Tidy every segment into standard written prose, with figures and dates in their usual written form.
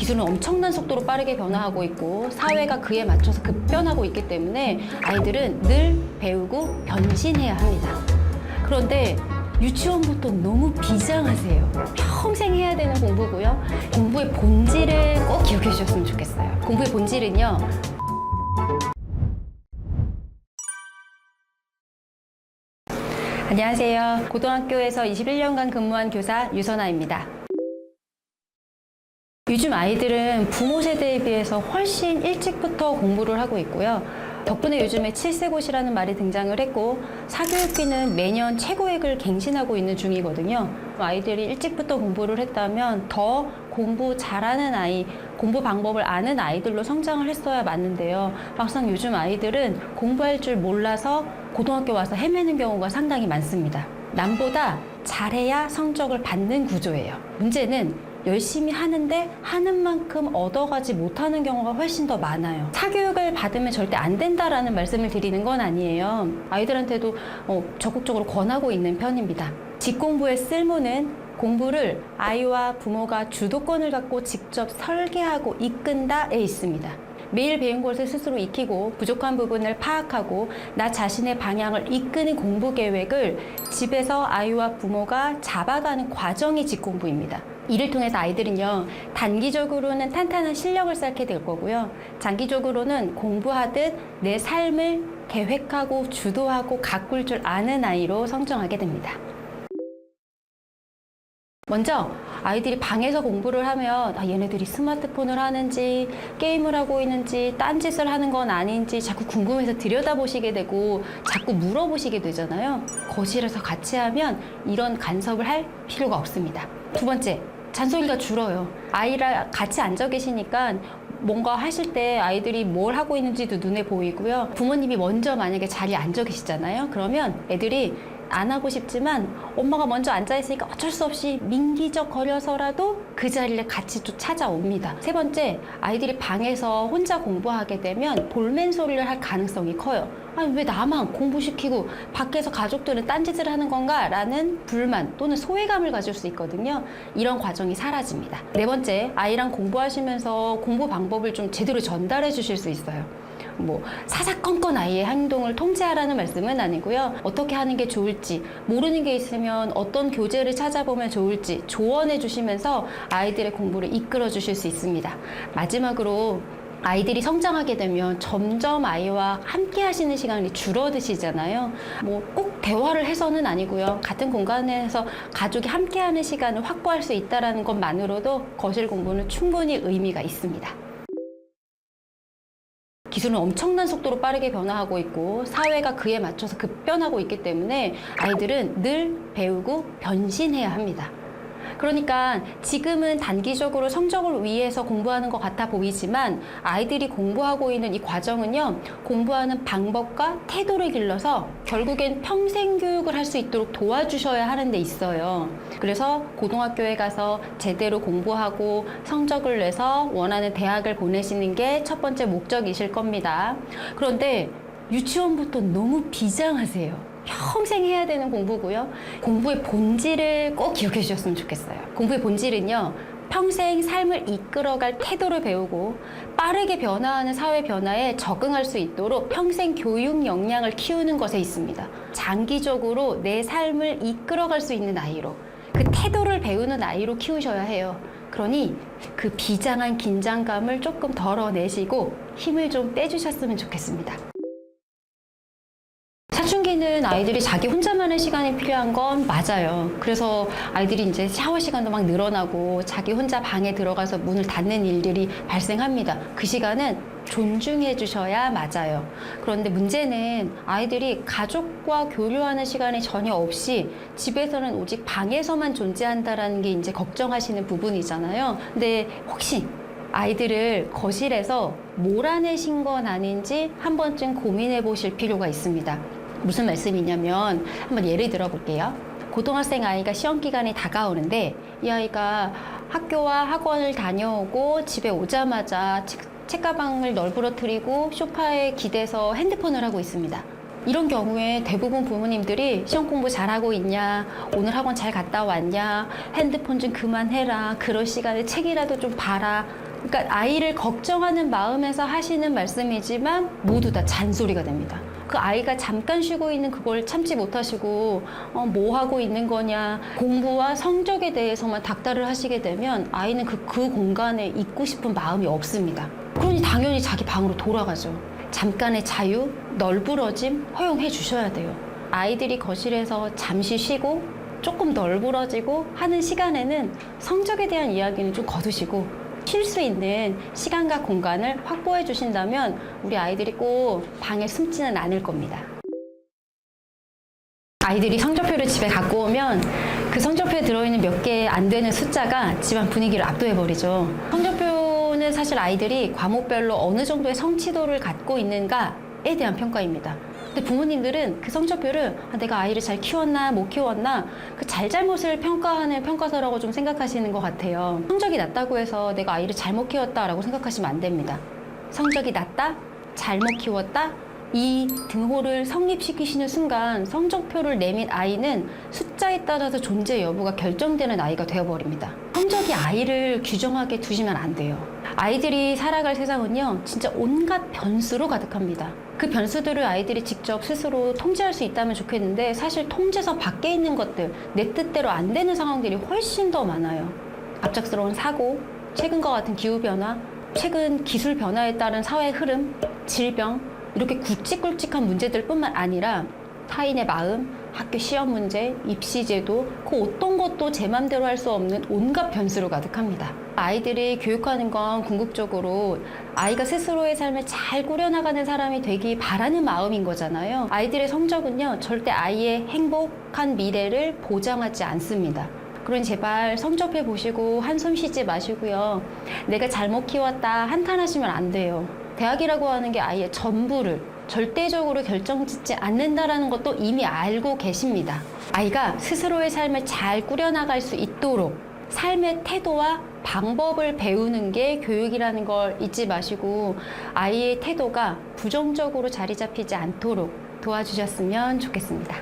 기술은 엄청난 속도로 빠르게 변화하고 있고 사회가 그에 맞춰서 급변하고 있기 때문에 아이들은 늘 배우고 변신해야 합니다. 그런데 유치원부터 너무 비장하세요. 평생 해야 되는 공부고요. 공부의 본질을 꼭 기억해 주셨으면 좋겠어요. 공부의 본질은요. 안녕하세요. 고등학교에서 21년간 근무한 교사 유선아입니다. 요즘 아이들은 부모 세대에 비해서 훨씬 일찍부터 공부를 하고 있고요. 덕분에 요즘에 7세고시라는 말이 등장을 했고 사교육비는 매년 최고액을 갱신하고 있는 중이거든요. 아이들이 일찍부터 공부를 했다면 더 공부 잘하는 아이, 공부 방법을 아는 아이들로 성장을 했어야 맞는데요. 막상 요즘 아이들은 공부할 줄 몰라서 고등학교 와서 헤매는 경우가 상당히 많습니다. 남보다 잘해야 성적을 받는 구조예요. 문제는 열심히 하는데 하는 만큼 얻어가지 못하는 경우가 훨씬 더 많아요. 사교육을 받으면 절대 안 된다라는 말씀을 드리는 건 아니에요. 아이들한테도 적극적으로 권하고 있는 편입니다. 직공부의 쓸모는 공부를 아이와 부모가 주도권을 갖고 직접 설계하고 이끈다에 있습니다. 매일 배운 것을 스스로 익히고 부족한 부분을 파악하고 나 자신의 방향을 이끄는 공부 계획을 집에서 아이와 부모가 잡아가는 과정이 직공부입니다. 이를 통해서 아이들은요, 단기적으로는 탄탄한 실력을 쌓게 될 거고요. 장기적으로는 공부하듯 내 삶을 계획하고 주도하고 가꿀 줄 아는 아이로 성장하게 됩니다. 먼저 아이들이 방에서 공부를 하면 얘네들이 스마트폰을 하는지 게임을 하고 있는지 딴짓을 하는 건 아닌지 자꾸 궁금해서 들여다보시게 되고 자꾸 물어보시게 되잖아요. 거실에서 같이 하면 이런 간섭을 할 필요가 없습니다. 두 번째, 잔소리가 줄어요. 아이랑 같이 앉아 계시니까 뭔가 하실 때 아이들이 뭘 하고 있는지도 눈에 보이고요. 부모님이 먼저 만약에 자리에 앉아 계시잖아요. 그러면 애들이 안 하고 싶지만 엄마가 먼저 앉아 있으니까 어쩔 수 없이 민기적 거려서라도 그 자리를 같이 또 찾아옵니다. 세 번째, 아이들이 방에서 혼자 공부하게 되면 볼멘 소리를 할 가능성이 커요. 아니, 왜 나만 공부시키고 밖에서 가족들은 딴짓을 하는 건가? 라는 불만 또는 소외감을 가질 수 있거든요. 이런 과정이 사라집니다. 네 번째, 아이랑 공부하시면서 공부 방법을 좀 제대로 전달해 주실 수 있어요. 사사건건 아이의 행동을 통제하라는 말씀은 아니고요. 어떻게 하는 게 좋을지, 모르는 게 있으면 어떤 교재를 찾아보면 좋을지 조언해 주시면서 아이들의 공부를 이끌어 주실 수 있습니다. 마지막으로 아이들이 성장하게 되면 점점 아이와 함께 하시는 시간이 줄어드시잖아요. 꼭 대화를 해서는 아니고요. 같은 공간에서 가족이 함께 하는 시간을 확보할 수 있다는 것만으로도 거실 공부는 충분히 의미가 있습니다. 기술은 엄청난 속도로 빠르게 변화하고 있고 사회가 그에 맞춰서 급변하고 있기 때문에 아이들은 늘 배우고 변신해야 합니다. 그러니까 지금은 단기적으로 성적을 위해서 공부하는 것 같아 보이지만 아이들이 공부하고 있는 이 과정은요, 공부하는 방법과 태도를 길러서 결국엔 평생 교육을 할 수 있도록 도와주셔야 하는 데 있어요. 그래서 고등학교에 가서 제대로 공부하고 성적을 내서 원하는 대학을 보내시는 게 첫 번째 목적이실 겁니다. 그런데 유치원부터 너무 비장하세요. 평생 해야 되는 공부고요. 공부의 본질을 꼭 기억해 주셨으면 좋겠어요. 공부의 본질은요, 평생 삶을 이끌어갈 태도를 배우고 빠르게 변화하는 사회 변화에 적응할 수 있도록 평생 교육 역량을 키우는 것에 있습니다. 장기적으로 내 삶을 이끌어갈 수 있는 아이로, 그 태도를 배우는 아이로 키우셔야 해요. 그러니 그 비장한 긴장감을 조금 덜어내시고 힘을 좀 빼주셨으면 좋겠습니다. 사춘기는 아이들이 자기 혼자만의 시간이 필요한 건 맞아요. 그래서 아이들이 이제 샤워 시간도 막 늘어나고 자기 혼자 방에 들어가서 문을 닫는 일들이 발생합니다. 그 시간은 존중해 주셔야 맞아요. 그런데 문제는 아이들이 가족과 교류하는 시간이 전혀 없이 집에서는 오직 방에서만 존재한다라는 게 이제 걱정하시는 부분이잖아요. 근데 혹시 아이들을 거실에서 몰아내신 건 아닌지 한 번쯤 고민해 보실 필요가 있습니다. 무슨 말씀이냐면 한번 예를 들어 볼게요. 고등학생 아이가 시험 기간이 다가오는데 이 아이가 학교와 학원을 다녀오고 집에 오자마자 책가방을 널브러뜨리고 소파에 기대서 핸드폰을 하고 있습니다. 이런 경우에 대부분 부모님들이 시험 공부 잘하고 있냐, 오늘 학원 잘 갔다 왔냐, 핸드폰 좀 그만해라, 그럴 시간에 책이라도 좀 봐라, 그러니까 아이를 걱정하는 마음에서 하시는 말씀이지만 모두 다 잔소리가 됩니다. 그 아이가 잠깐 쉬고 있는 그걸 참지 못하시고 뭐 하고 있는 거냐, 공부와 성적에 대해서만 닥달을 하시게 되면 아이는 그 공간에 있고 싶은 마음이 없습니다. 그러니 당연히 자기 방으로 돌아가죠. 잠깐의 자유, 널브러짐 허용해 주셔야 돼요. 아이들이 거실에서 잠시 쉬고 조금 널브러지고 하는 시간에는 성적에 대한 이야기는 좀 거두시고 쉴 수 있는 시간과 공간을 확보해 주신다면 우리 아이들이 꼭 방에 숨지는 않을 겁니다. 아이들이 성적표를 집에 갖고 오면 그 성적표에 들어있는 몇 개 안 되는 숫자가 집안 분위기를 압도해버리죠. 성적표는 사실 아이들이 과목별로 어느 정도의 성취도를 갖고 있는가에 대한 평가입니다. 근데 부모님들은 그 성적표를 내가 아이를 잘 키웠나 못 키웠나 그 잘잘못을 평가하는 평가서라고 좀 생각하시는 것 같아요. 성적이 낮다고 해서 내가 아이를 잘못 키웠다라고 생각하시면 안 됩니다. 성적이 낮다, 잘못 키웠다, 이 등호를 성립시키시는 순간 성적표를 내민 아이는 숫자에 따라서 존재 여부가 결정되는 아이가 되어버립니다. 성적이 아이를 규정하게 두시면 안 돼요. 아이들이 살아갈 세상은요, 진짜 온갖 변수로 가득합니다. 그 변수들을 아이들이 직접 스스로 통제할 수 있다면 좋겠는데 사실 통제선 밖에 있는 것들, 내 뜻대로 안 되는 상황들이 훨씬 더 많아요. 갑작스러운 사고, 최근과 같은 기후변화, 최근 기술 변화에 따른 사회 흐름, 질병, 이렇게 굵직굵직한 문제들 뿐만 아니라 타인의 마음, 학교 시험 문제, 입시 제도, 그 어떤 것도 제 맘대로 할 수 없는 온갖 변수로 가득합니다. 아이들이 교육하는 건 궁극적으로 아이가 스스로의 삶을 잘 꾸려나가는 사람이 되기 바라는 마음인 거잖아요. 아이들의 성적은요, 절대 아이의 행복한 미래를 보장하지 않습니다. 그러니 제발 성적표 보시고 한숨 쉬지 마시고요. 내가 잘못 키웠다 한탄하시면 안 돼요. 대학이라고 하는 게 아이의 전부를 절대적으로 결정짓지 않는다라는 것도 이미 알고 계십니다. 아이가 스스로의 삶을 잘 꾸려나갈 수 있도록 삶의 태도와 방법을 배우는 게 교육이라는 걸 잊지 마시고 아이의 태도가 부정적으로 자리 잡히지 않도록 도와주셨으면 좋겠습니다.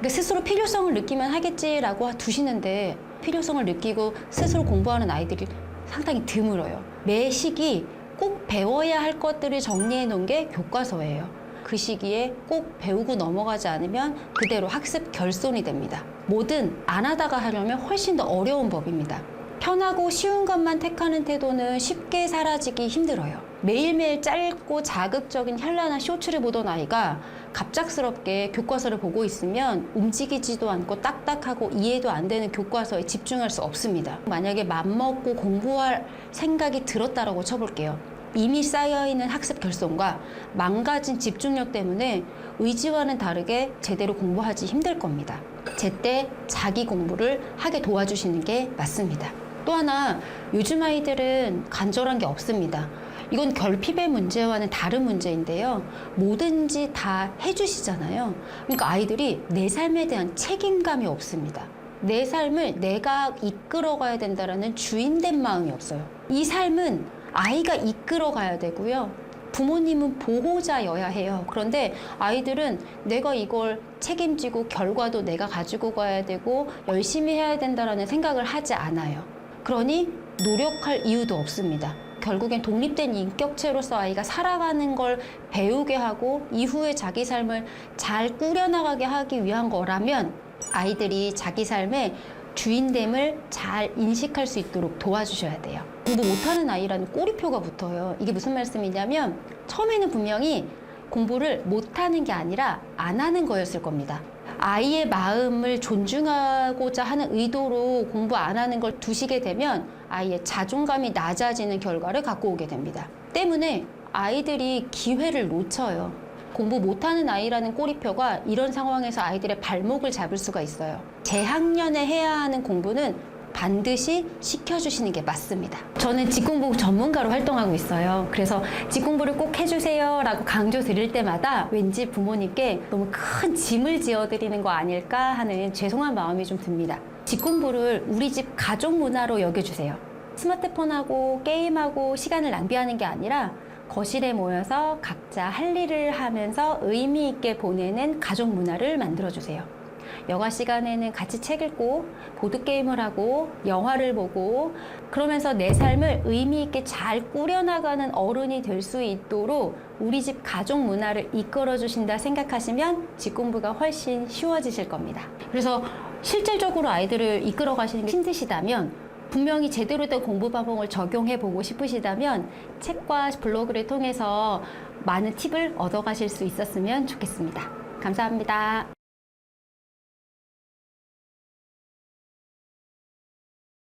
스스로 필요성을 느끼면 하겠지라고 두시는데 필요성을 느끼고 스스로 공부하는 아이들이 상당히 드물어요. 매 시기 꼭 배워야 할 것들을 정리해 놓은 게 교과서예요. 그 시기에 꼭 배우고 넘어가지 않으면 그대로 학습 결손이 됩니다. 뭐든 안 하다가 하려면 훨씬 더 어려운 법입니다. 편하고 쉬운 것만 택하는 태도는 쉽게 사라지기 힘들어요. 매일매일 짧고 자극적인 현란한 쇼츠를 보던 아이가 갑작스럽게 교과서를 보고 있으면 움직이지도 않고 딱딱하고 이해도 안 되는 교과서에 집중할 수 없습니다. 만약에 맘먹고 공부할 생각이 들었다라고 쳐볼게요. 이미 쌓여있는 학습 결손과 망가진 집중력 때문에 의지와는 다르게 제대로 공부하지 힘들 겁니다. 제때 자기 공부를 하게 도와주시는 게 맞습니다. 또 하나, 요즘 아이들은 간절한 게 없습니다. 이건 결핍의 문제와는 다른 문제인데요. 뭐든지 다 해주시잖아요. 그러니까 아이들이 내 삶에 대한 책임감이 없습니다. 내 삶을 내가 이끌어가야 된다는 주인된 마음이 없어요. 이 삶은 아이가 이끌어가야 되고요. 부모님은 보호자여야 해요. 그런데 아이들은 내가 이걸 책임지고 결과도 내가 가지고 가야 되고 열심히 해야 된다는 생각을 하지 않아요. 그러니 노력할 이유도 없습니다. 결국엔 독립된 인격체로서 아이가 살아가는 걸 배우게 하고 이후에 자기 삶을 잘 꾸려나가게 하기 위한 거라면 아이들이 자기 삶의 주인됨을 잘 인식할 수 있도록 도와주셔야 돼요. 공부 못하는 아이라는 꼬리표가 붙어요. 이게 무슨 말씀이냐면 처음에는 분명히 공부를 못하는 게 아니라 안 하는 거였을 겁니다. 아이의 마음을 존중하고자 하는 의도로 공부 안 하는 걸 두시게 되면 아이의 자존감이 낮아지는 결과를 갖고 오게 됩니다. 때문에 아이들이 기회를 놓쳐요. 공부 못하는 아이라는 꼬리표가 이런 상황에서 아이들의 발목을 잡을 수가 있어요. 재학년에 해야 하는 공부는 반드시 시켜주시는 게 맞습니다. 저는 직공부 전문가로 활동하고 있어요. 그래서 직공부를 꼭 해주세요 라고 강조 드릴 때마다 왠지 부모님께 너무 큰 짐을 지어드리는 거 아닐까 하는 죄송한 마음이 좀 듭니다. 직공부를 우리 집 가족 문화로 여겨주세요. 스마트폰하고 게임하고 시간을 낭비하는 게 아니라 거실에 모여서 각자 할 일을 하면서 의미 있게 보내는 가족 문화를 만들어주세요. 여가 시간에는 같이 책 읽고 보드게임을 하고 영화를 보고 그러면서 내 삶을 의미 있게 잘 꾸려나가는 어른이 될 수 있도록 우리 집 가족 문화를 이끌어 주신다 생각하시면 집 공부가 훨씬 쉬워지실 겁니다. 그래서 실질적으로 아이들을 이끌어 가시는 게 힘드시다면 분명히 제대로 된 공부 방법을 적용해 보고 싶으시다면 책과 블로그를 통해서 많은 팁을 얻어 가실 수 있었으면 좋겠습니다. 감사합니다.